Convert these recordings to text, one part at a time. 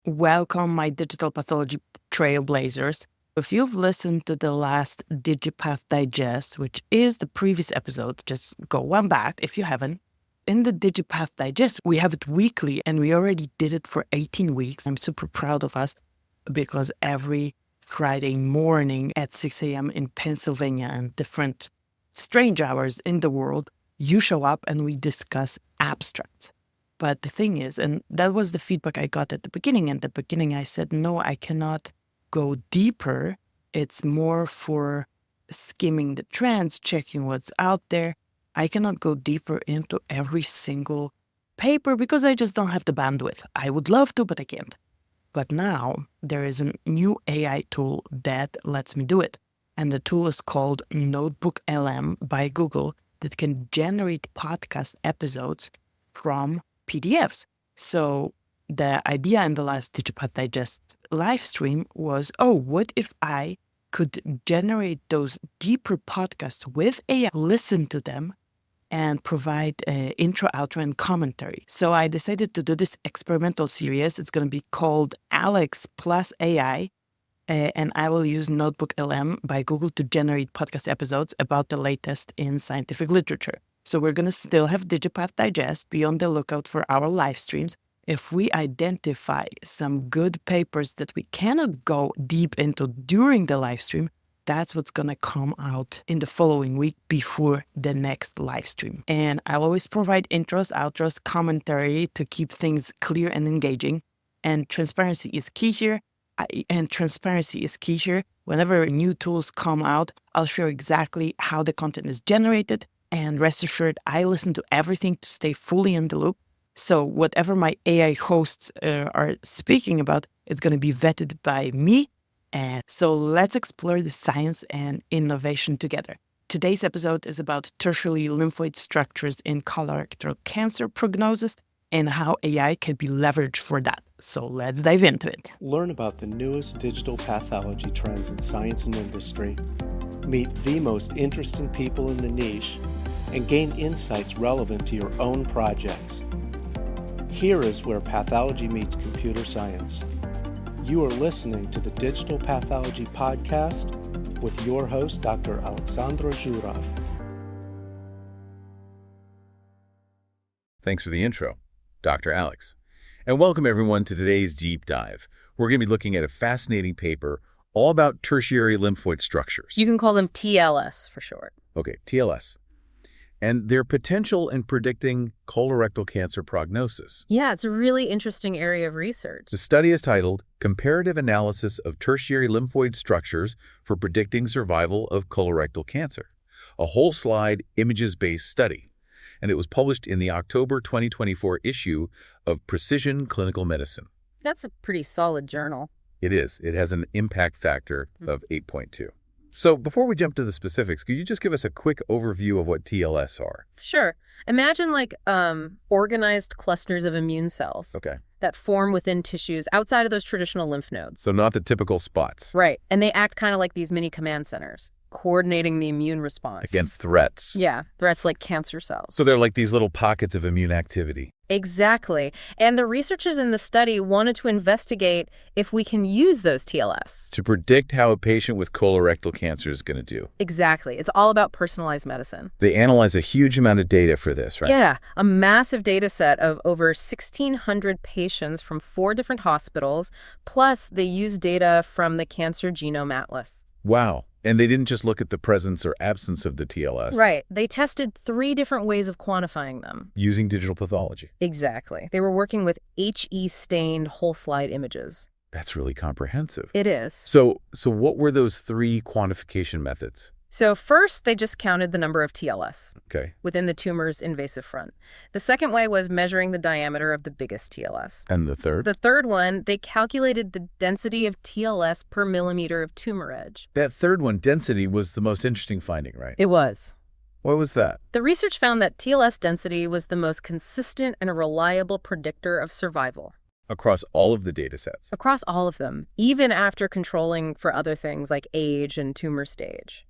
Welcome, my Digital Pathology Trailblazers. If you've listened to the last DigiPath Digest, which is the previous episode, just go one back if you haven't. In the DigiPath Digest, we have it weekly, and we already did it for 18 weeks. I'm super proud of us because every Friday morning at 6 a.m. in Pennsylvania and different strange hours in the world, you show up and we discuss abstracts. But the thing is, and that was the feedback I got at the beginning. At the beginning, I said, no, I cannot go deeper. It's more for skimming the trends, checking what's out there. I cannot go deeper into every single paper because I just don't have the bandwidth. I would love to, but I can't. But now there is a new AI tool that lets me do it. And the tool is called Notebook LM by Google that can generate podcast episodes from PDFs. So the idea in the last DigiPath Digest live stream was, what if I could generate those deeper podcasts with AI, listen to them, and provide intro, outro, and commentary. So I decided to do this experimental series. It's going to be called Aleks AI, and I will use Notebook LM by Google to generate podcast episodes about the latest in scientific literature. So we're going to still have DigiPath Digest. Be on the lookout for our live streams. If we identify some good papers that we cannot go deep into during the live stream, that's what's going to come out in the following week before the next live stream. And I always provide intros, outros, commentary to keep things clear and engaging. And transparency is key here. Whenever new tools come out, I'll share exactly how the content is generated. And rest assured, I listen to everything to stay fully in the loop. So whatever my AI hosts are speaking about, it's going to be vetted by me. And so let's explore the science and innovation together. Today's episode is about tertiary lymphoid structures in colorectal cancer prognosis and how AI can be leveraged for that. So let's dive into it. Learn about the newest digital pathology trends in science and industry. Meet the most interesting people in the niche and gain insights relevant to your own projects. Here is where pathology meets computer science. You are listening to the Digital Pathology Podcast with your host, Dr. Alexandra Zhurov. Thanks for the intro, Dr. Alex. And welcome everyone to today's deep dive. We're going to be looking at a fascinating paper all about tertiary lymphoid structures. You can call them TLS for short. Okay, TLS. And their potential in predicting colorectal cancer prognosis. Yeah, it's a really interesting area of research. The study is titled Comparative Analysis of Tertiary Lymphoid Structures for Predicting Survival of Colorectal Cancer, a whole slide images-based study. And it was published in the October 2024 issue of Precision Clinical Medicine. That's a pretty solid journal. It is. It has an impact factor of 8.2. So before we jump to the specifics, could you just give us a quick overview of what TLS are? Sure. Imagine like organized clusters of immune cells that form within tissues outside of those traditional lymph nodes. So not the typical spots. Right. And they act kind of like these mini command centers, coordinating the immune response. Against threats. Yeah, threats like cancer cells. So they're like these little pockets of immune activity. Exactly. And the researchers in the study wanted to investigate if we can use those TLS to predict how a patient with colorectal cancer is going to do. Exactly. It's all about personalized medicine. They analyze a huge amount of data for this, right? Yeah, a massive data set of over 1,600 patients from 4 different hospitals, plus they use data from the Cancer Genome Atlas. Wow. And they didn't just look at the presence or absence of the TLS. Right. They tested 3 different ways of quantifying them. Using digital pathology. Exactly. They were working with HE-stained whole slide images. That's really comprehensive. It is. So what were those 3 quantification methods? So first, they just counted the number of TLS within the tumor's invasive front. The second way was measuring the diameter of the biggest TLS. And the third? The third one, they calculated the density of TLS per millimeter of tumor edge. That third one, density, was the most interesting finding, right? It was. What was that? The research found that TLS density was the most consistent and reliable predictor of survival. Across all of the data sets? Across all of them, even after controlling for other things like age and tumor stage.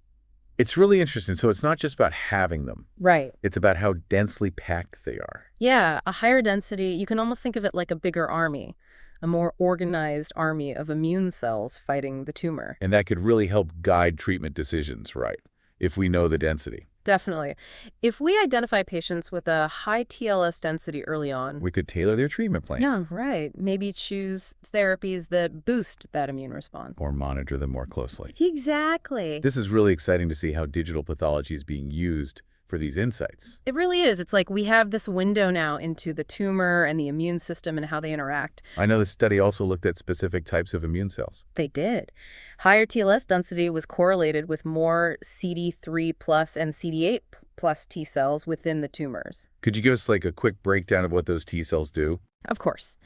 It's really interesting. So it's not just about having them. Right. It's about how densely packed they are. Yeah, a higher density, you can almost think of it like a bigger army. a more organized army of immune cells fighting the tumor. And that could really help guide treatment decisions, right? If we know the density. Definitely. If we identify patients with a high TLS density early on, We could tailor their treatment plans. yeah, right. Maybe choose therapies that boost that immune response. Or monitor them more closely. Exactly. This is really exciting to see how digital pathology is being used for these insights. It really is. It's like we have this window now into the tumor and the immune system and how they interact. I know this study also looked at specific types of immune cells. They did. Higher TLS density was correlated with more CD3 plus and CD8 plus T cells within the tumors. Could you give us like a quick breakdown of what those T cells do? Of course.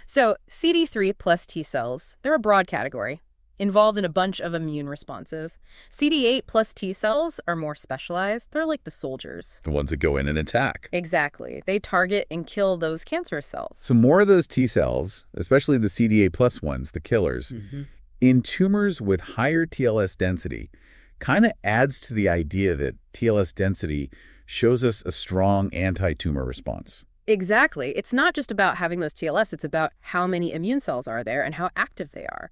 So CD3 plus T cells, they're a broad category, involved in a bunch of immune responses. CD8 plus T cells are more specialized. They're like the soldiers. The ones that go in and attack. Exactly. They target and kill those cancerous cells. So more of those T cells, especially the CD8 plus ones, the killers, in tumors with higher TLS density, kind of adds to the idea that TLS density shows us a strong anti-tumor response. Exactly. It's not just about having those TLS, it's about how many immune cells are there and how active they are.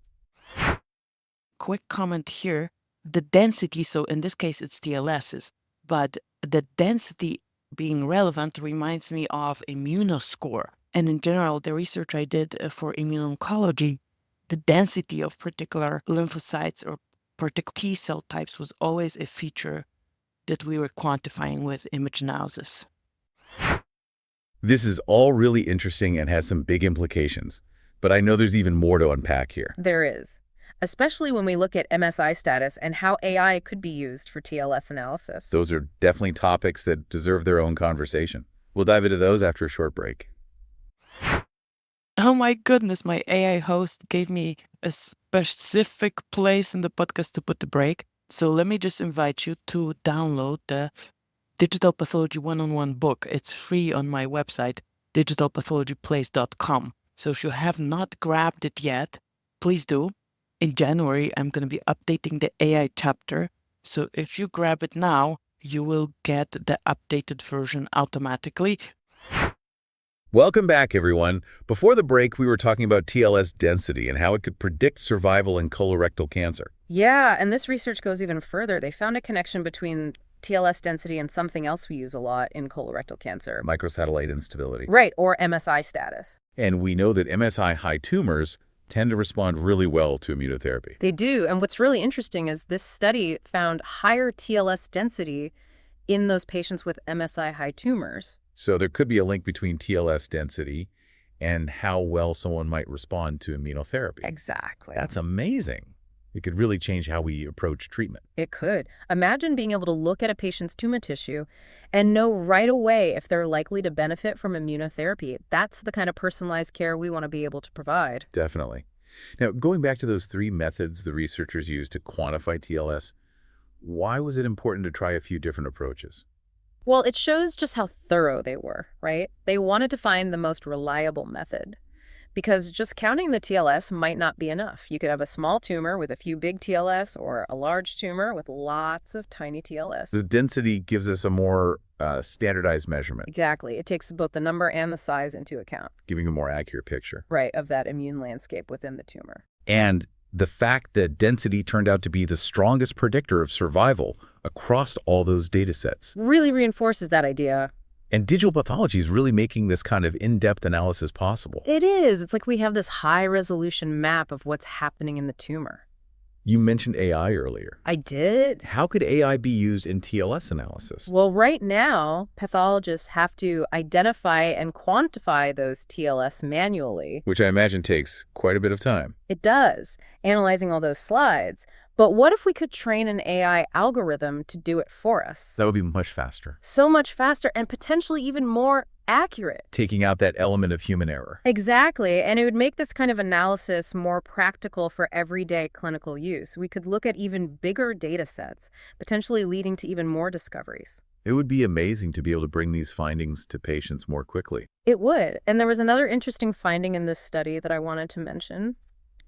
Quick comment here. The density, so in this case it's TLSs, but the density being relevant reminds me of immunoscore. And in general, the research I did for immuno-oncology, the density of particular lymphocytes or particular T cell types was always a feature that we were quantifying with image analysis. This is all really interesting and has some big implications, but I know there's even more to unpack here. There is, especially when we look at MSI status and how AI could be used for TLS analysis. Those are definitely topics that deserve their own conversation. We'll dive into those after a short break. Oh my goodness, my AI host gave me a specific place in the podcast to put the break. So let me just invite you to download the Digital Pathology One-on-One book. It's free on my website, digitalpathologyplace.com. So if you have not grabbed it yet, please do. In January, I'm going to be updating the AI chapter. So if you grab it now, you will get the updated version automatically. Welcome back, everyone. Before the break, we were talking about TLS density and how it could predict survival in colorectal cancer. Yeah, and this research goes even further. They found a connection between TLS density and something else we use a lot in colorectal cancer. Microsatellite instability. Right, or MSI status. And we know that MSI-high tumors tend to respond really well to immunotherapy. They do, and what's really interesting is this study found higher TLS density in those patients with MSI-high tumors. So there could be a link between TLS density and how well someone might respond to immunotherapy. Exactly. That's amazing. It could really change how we approach treatment. It could. Imagine being able to look at a patient's tumor tissue and know right away if they're likely to benefit from immunotherapy. That's the kind of personalized care we want to be able to provide. Definitely. Now, going back to those three methods the researchers used to quantify TLS, why was it important to try a few different approaches? Well, it shows just how thorough they were, right? They wanted to find the most reliable method. Because just counting the TLS might not be enough. You could have a small tumor with a few big TLS or a large tumor with lots of tiny TLS. The density gives us a more standardized measurement, Exactly. It takes both the number and the size into account. giving a more accurate picture. Right, of that immune landscape within the tumor. And the fact that density turned out to be the strongest predictor of survival across all those data sets. Really reinforces that idea. And digital pathology is really making this kind of in-depth analysis possible. It is. It's like we have this high-resolution map of what's happening in the tumor. You mentioned AI earlier. I did. How could AI be used in TLS analysis? Well, right now, pathologists have to identify and quantify those TLS manually. Which I imagine takes quite a bit of time. It does, analyzing all those slides. But what if we could train an AI algorithm to do it for us? That would be much faster. So much faster and potentially even more accurate. Taking out that element of human error. Exactly, and it would make this kind of analysis more practical for everyday clinical use. We could look at even bigger data sets, potentially leading to even more discoveries. It would be amazing to be able to bring these findings to patients more quickly. It would, and there was another interesting finding in this study that I wanted to mention.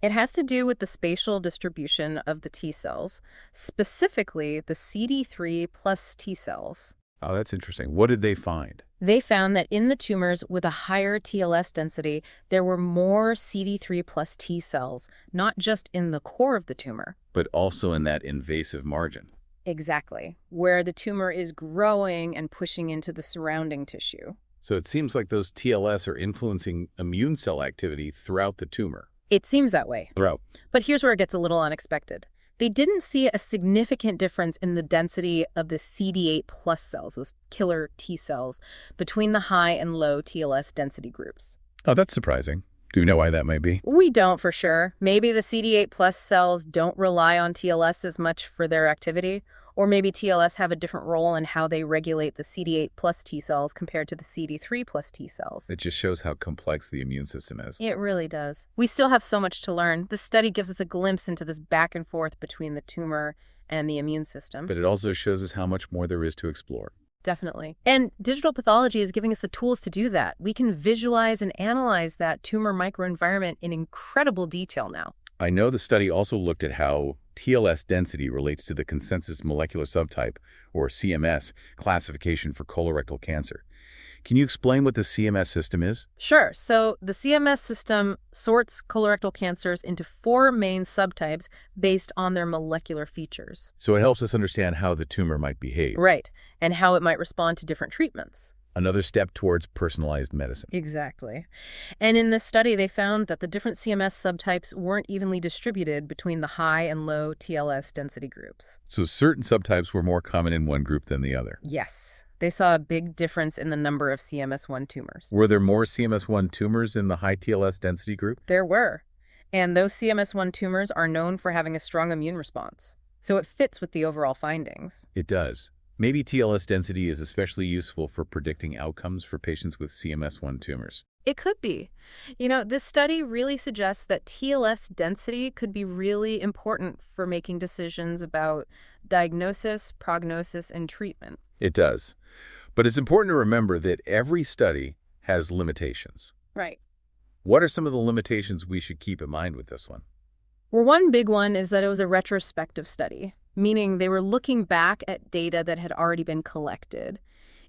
It has to do with the spatial distribution of the T cells, specifically the CD3 plus T cells. Oh, that's interesting. What did they find? They found that in the tumors with a higher TLS density, there were more CD3 plus T cells, not just in the core of the tumor. But also in that invasive margin. Exactly, where the tumor is growing and pushing into the surrounding tissue. So it seems like those TLS are influencing immune cell activity throughout the tumor. It seems that way. Throughout. But here's where it gets a little unexpected. They didn't see a significant difference in the density of the CD8 plus cells, those killer T cells, between the high and low TLS density groups. Oh, that's surprising. Do you know why that might be? We don't for sure. Maybe the CD8 plus cells don't rely on TLS as much for their activity, or maybe TLS have a different role in how they regulate the CD8 plus T cells compared to the CD3 plus T cells. It just shows how complex the immune system is. It really does. We still have so much to learn. This study gives us a glimpse into this back and forth between the tumor and the immune system. But it also shows us how much more there is to explore. Definitely. And digital pathology is giving us the tools to do that. We can visualize and analyze that tumor microenvironment in incredible detail now. I know the study also looked at how TLS density relates to the consensus molecular subtype, or CMS, classification for colorectal cancer. Can you explain what the CMS system is? Sure. So the CMS system sorts colorectal cancers into 4 main subtypes based on their molecular features. So it helps us understand how the tumor might behave. Right. And how it might respond to different treatments. Another step towards personalized medicine. Exactly. And in this study, they found that the different CMS subtypes weren't evenly distributed between the high and low TLS density groups. So certain subtypes were more common in one group than the other. Yes. They saw a big difference in the number of CMS1 tumors. Were there more CMS1 tumors in the high TLS density group? There were. And those CMS1 tumors are known for having a strong immune response. So it fits with the overall findings. It does. Maybe TLS density is especially useful for predicting outcomes for patients with CMS1 tumors. It could be. You know, this study really suggests that TLS density could be really important for making decisions about diagnosis, prognosis, and treatment. It does. But it's important to remember that every study has limitations. Right. What are some of the limitations we should keep in mind with this one? Well, one big one is that it was a retrospective study, meaning they were looking back at data that had already been collected.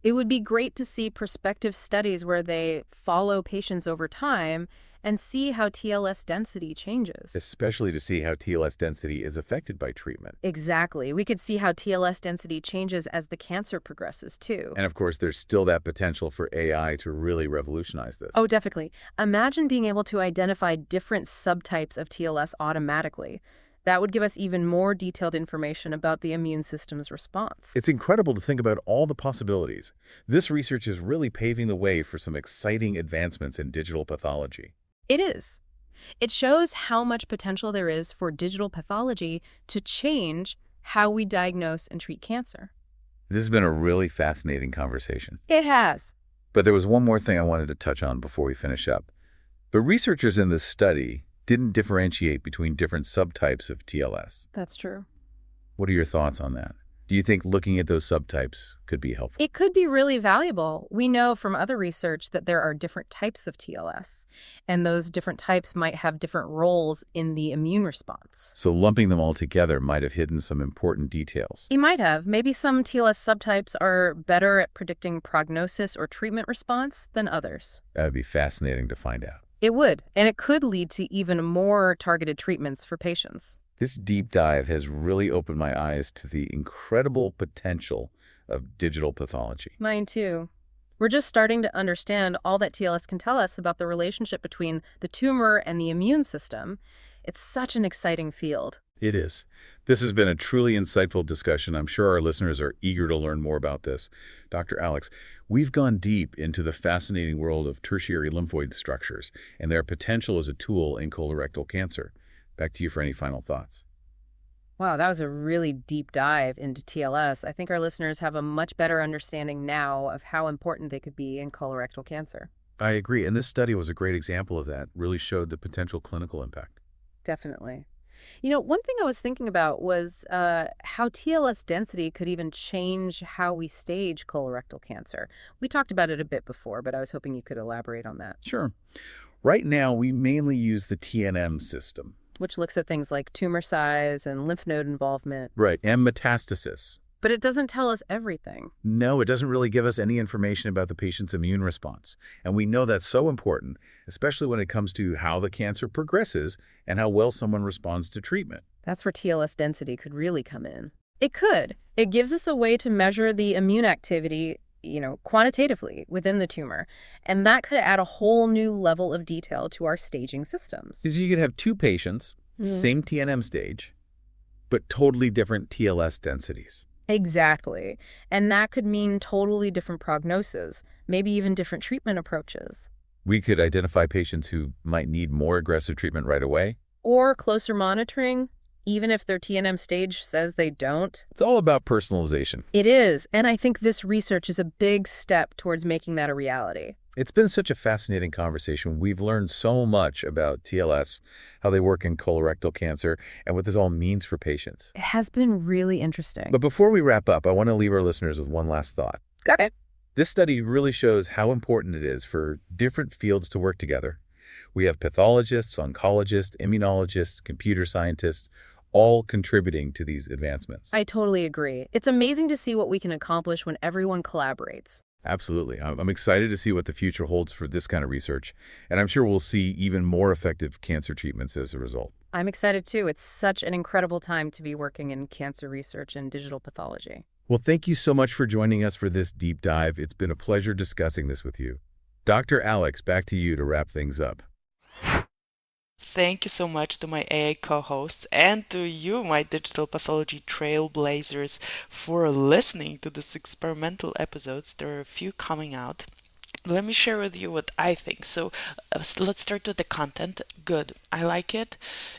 It would be great to see prospective studies where they follow patients over time and see how TLS density changes. Especially to see how TLS density is affected by treatment. Exactly. We could see how TLS density changes as the cancer progresses, too. And of course, there's still that potential for AI to really revolutionize this. Oh, definitely. Imagine being able to identify different subtypes of TLS automatically. That would give us even more detailed information about the immune system's response. It's incredible to think about all the possibilities. This research is really paving the way for some exciting advancements in digital pathology. It is. It shows how much potential there is for digital pathology to change how we diagnose and treat cancer. This has been a really fascinating conversation. It has. But there was one more thing I wanted to touch on before we finish up. The researchers in this study didn't differentiate between different subtypes of TLS. That's true. What are your thoughts on that? Do you think looking at those subtypes could be helpful? It could be really valuable. We know from other research that there are different types of TLS, and those different types might have different roles in the immune response. So lumping them all together might have hidden some important details. You might have. Maybe some TLS subtypes are better at predicting prognosis or treatment response than others. That would be fascinating to find out. It would, and it could lead to even more targeted treatments for patients. This deep dive has really opened my eyes to the incredible potential of digital pathology. Mine too. We're just starting to understand all that TLS can tell us about the relationship between the tumor and the immune system. It's such an exciting field. It is. This has been a truly insightful discussion. I'm sure our listeners are eager to learn more about this. Dr. Aleks, we've gone deep into the fascinating world of tertiary lymphoid structures and their potential as a tool in colorectal cancer. Back to you for any final thoughts. Wow, that was a really deep dive into TLS. I think our listeners have a much better understanding now of how important they could be in colorectal cancer. I agree, and this study was a great example of that. Really showed the potential clinical impact. Definitely. You know, one thing I was thinking about was how TLS density could even change how we stage colorectal cancer. We talked about it a bit before, but I was hoping you could elaborate on that. Sure. Right now, we mainly use the TNM system. Which looks at things like tumor size and lymph node involvement. Right, and metastasis. but it doesn't tell us everything. No, it doesn't really give us any information about the patient's immune response. And we know that's so important, especially when it comes to how the cancer progresses and how well someone responds to treatment. That's where TLS density could really come in. It could. It gives us a way to measure the immune activity, quantitatively within the tumor. And that could add a whole new level of detail to our staging systems. So you could have two patients, same TNM stage, but totally different TLS densities. Exactly. And that could mean totally different prognoses, maybe even different treatment approaches. We could identify patients who might need more aggressive treatment right away. Or closer monitoring, even if their TNM stage says they don't. It's all about personalization. It is, and I think this research is a big step towards making that a reality. It's been such a fascinating conversation. We've learned so much about TLS, how they work in colorectal cancer, and what this all means for patients. It has been really interesting. But before we wrap up, I want to leave our listeners with one last thought. Okay. This study really shows how important it is for different fields to work together. We have pathologists, oncologists, immunologists, computer scientists, all contributing to these advancements. I totally agree. It's amazing to see what we can accomplish when everyone collaborates. Absolutely. I'm excited to see what the future holds for this kind of research, and I'm sure we'll see even more effective cancer treatments as a result. I'm excited too. It's such an incredible time to be working in cancer research and digital pathology. Well, thank you so much for joining us for this deep dive. It's been a pleasure discussing this with you. Dr. Aleks, back to you to wrap things up. Thank you so much to my AI co-hosts and to you, my digital pathology trailblazers, for listening to this experimental episodes. There are a few coming out. Let me share with you what I think. So let's start with the content. Good. I like it.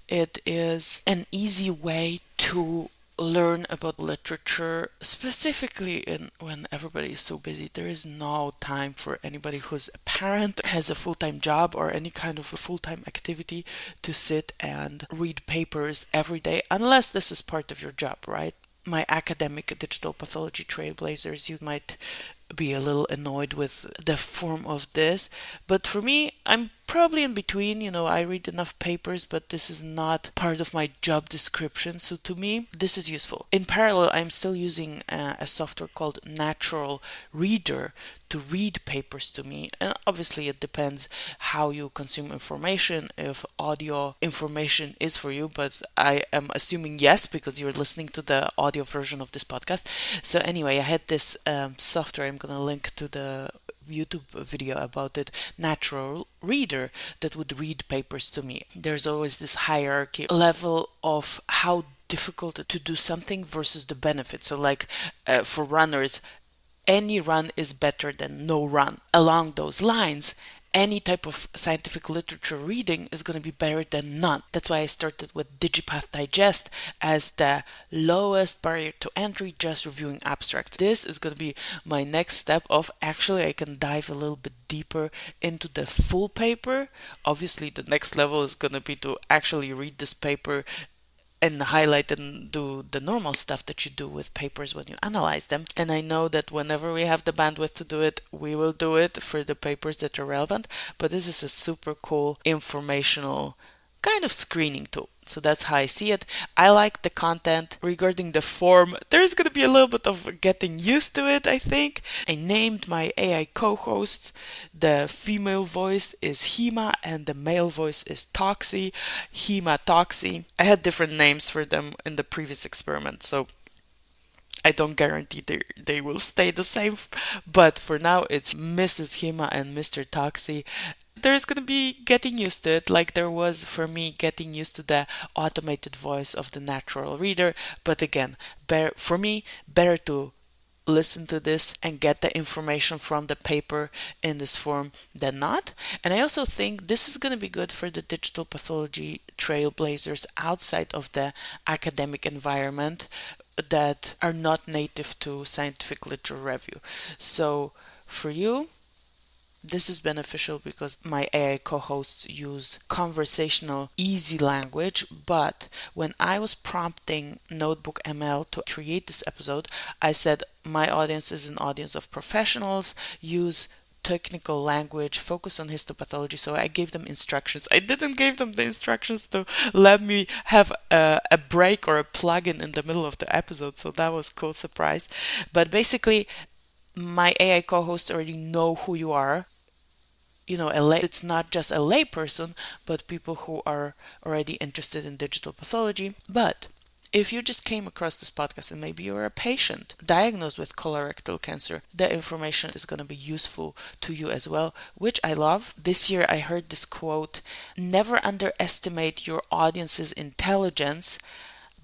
It is an easy way to learn about literature, specifically when everybody is so busy. There is no time for anybody who's a parent, has a full-time job, or any kind of a full-time activity to sit and read papers every day, unless this is part of your job, right? My academic digital pathology trailblazers, you might be a little annoyed with the form of this, but for me, I'm probably in between. I read enough papers, but this is not part of my job description, so to me this is useful. In parallel, I'm still using a software called Natural Reader to read papers to me, and obviously it depends how you consume information, if audio information is for you, but I am assuming yes, because you're listening to the audio version of this podcast. So anyway, I had this software. I'm gonna link to the YouTube video about it, Natural Reader, that would read papers to me. There's always this hierarchy level of how difficult to do something versus the benefit. So like for runners, any run is better than no run. Along those lines, any type of scientific literature reading is going to be better than none. That's why I started with DigiPath Digest as the lowest barrier to entry, just reviewing abstracts. This is going to be my next step of actually I can dive a little bit deeper into the full paper. Obviously, the next level is going to be to actually read this paper and highlight and do the normal stuff that you do with papers when you analyze them. And I know that whenever we have the bandwidth to do it, we will do it for the papers that are relevant. But this is a super cool informational kind of screening tool. So that's how I see it. I like the content. Regarding the form, there's going to be a little bit of getting used to it, I think. I named my AI co-hosts. The female voice is Hema and the male voice is Toxy. Hema, Toxy. I had different names for them in the previous experiment, so I don't guarantee they will stay the same. But for now, it's Mrs. Hema and Mr. Toxy. There's going to be getting used to it, like there was for me getting used to the automated voice of the Natural Reader. But again, for me, better to listen to this and get the information from the paper in this form than not. And I also think this is going to be good for the digital pathology trailblazers outside of the academic environment that are not native to scientific literature review. So for you, this is beneficial because my AI co-hosts use conversational, easy language, but when I was prompting Notebook ML to create this episode, I said my audience is an audience of professionals, use technical language, focus on histopathology. So I gave them instructions. I didn't give them the instructions to let me have a break or a plug-in in the middle of the episode. So that was a cool surprise. But basically, my AI co-hosts already know who you are. It's not just a lay person, but people who are already interested in digital pathology. But if you just came across this podcast and maybe you're a patient diagnosed with colorectal cancer, the information is going to be useful to you as well, which I love. This year I heard this quote: never underestimate your audience's intelligence,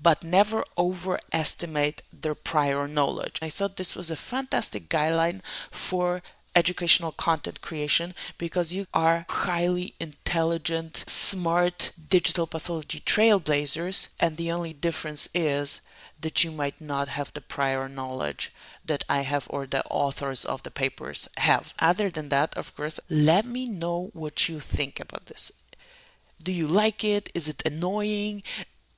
but never overestimate their prior knowledge. I thought this was a fantastic guideline for educational content creation, because you are highly intelligent, smart digital pathology trailblazers, and the only difference is that you might not have the prior knowledge that I have or the authors of the papers have. Other than that, of course, let me know what you think about this. Do you like it? Is it annoying?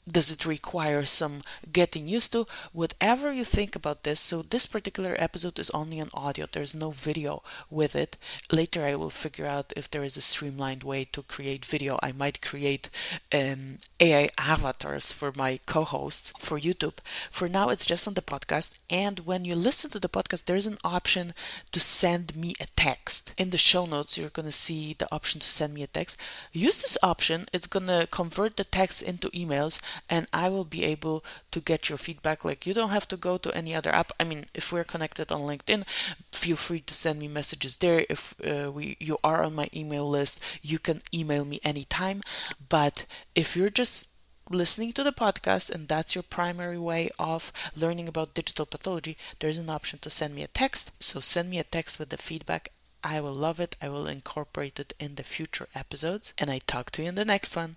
Does it require some getting used to? Whatever you think about this. So this particular episode is only on audio. There's no video with it. Later I will figure out if there is a streamlined way to create video. I might create AI avatars for my co-hosts for YouTube. For now, it's just on the podcast. And when you listen to the podcast, there's an option to send me a text. In the show notes, you're going to see the option to send me a text. Use this option. It's going to convert the text into emails, and I will be able to get your feedback. Like, you don't have to go to any other app. I mean, if we're connected on LinkedIn, feel free to send me messages there. If you are on my email list, you can email me anytime. But if you're just listening to the podcast and that's your primary way of learning about digital pathology, there's an option to send me a text. So send me a text with the feedback. I will love it. I will incorporate it in the future episodes. And I talk to you in the next one.